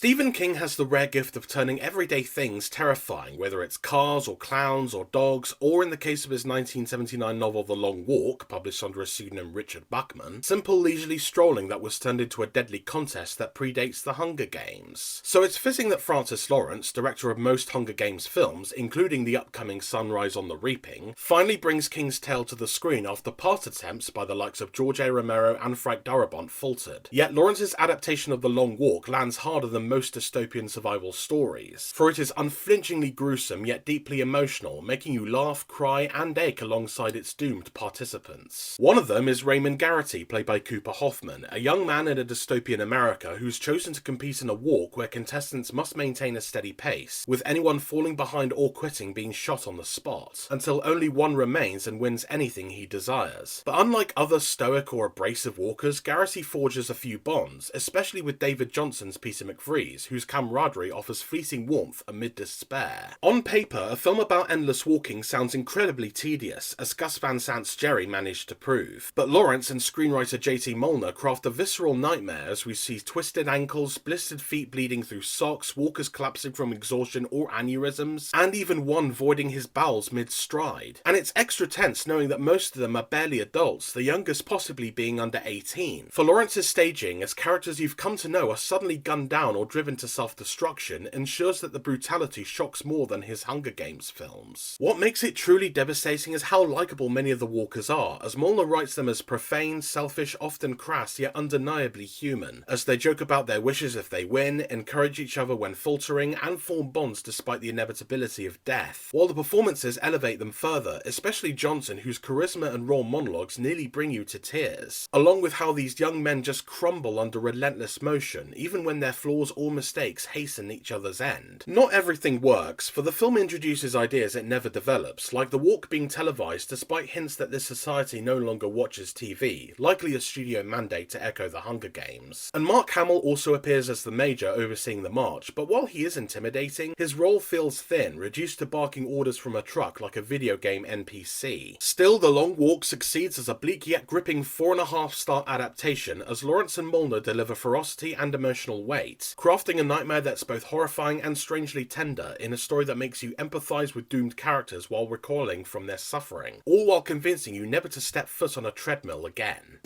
Stephen King has the rare gift of turning everyday things terrifying, whether it's cars or clowns or dogs, or in the case of his 1979 novel The Long Walk, published under a pseudonym Richard Buckman, simple leisurely strolling that was turned into a deadly contest that predates the Hunger Games. So it's fitting that Francis Lawrence, director of most Hunger Games films, including the upcoming Sunrise on the Reaping, finally brings King's tale to the screen after past attempts by the likes of George A. Romero and Frank Darabont faltered. Yet Lawrence's adaptation of The Long Walk lands harder than most dystopian survival stories, for it is unflinchingly gruesome yet deeply emotional, making you laugh, cry and ache alongside its doomed participants. One of them is Raymond Garrity, played by Cooper Hoffman, a young man in a dystopian America who's chosen to compete in a walk where contestants must maintain a steady pace, with anyone falling behind or quitting being shot on the spot, until only one remains and wins anything he desires. But unlike other stoic or abrasive walkers, Garrity forges a few bonds, especially with David Johnson's Peter McVries, whose camaraderie offers fleeting warmth amid despair. On paper, a film about endless walking sounds incredibly tedious, as Gus Van Sant's Jerry managed to prove. But Lawrence and screenwriter J.T. Molnar craft a visceral nightmare as we see twisted ankles, blistered feet bleeding through socks, walkers collapsing from exhaustion or aneurysms, and even one voiding his bowels mid-stride. And it's extra tense knowing that most of them are barely adults, the youngest possibly being under 18. For Lawrence's staging, as characters you've come to know are suddenly gunned down or driven to self-destruction, ensures that the brutality shocks more than his Hunger Games films. What makes it truly devastating is how likeable many of the walkers are, as Molnar writes them as profane, selfish, often crass, yet undeniably human, as they joke about their wishes if they win, encourage each other when faltering, and form bonds despite the inevitability of death. While the performances elevate them further, especially Johnson, whose charisma and raw monologues nearly bring you to tears, along with how these young men just crumble under relentless motion, even when their flaws or mistakes hasten each other's end. Not everything works, for the film introduces ideas it never develops, like the walk being televised despite hints that this society no longer watches TV, likely a studio mandate to echo the Hunger Games. And Mark Hamill also appears as the Major overseeing the march, but while he is intimidating, his role feels thin, reduced to barking orders from a truck like a video game NPC. Still, The Long Walk succeeds as a bleak yet gripping 4.5-star adaptation, as Lawrence and Molnar deliver ferocity and emotional weight, crafting a nightmare that's both horrifying and strangely tender in a story that makes you empathise with doomed characters while recoiling from their suffering, all while convincing you never to step foot on a treadmill again.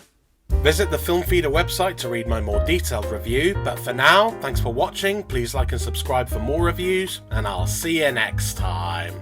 Visit the Film Feeder website to read my more detailed review, but for now, thanks for watching, please like and subscribe for more reviews, and I'll see you next time.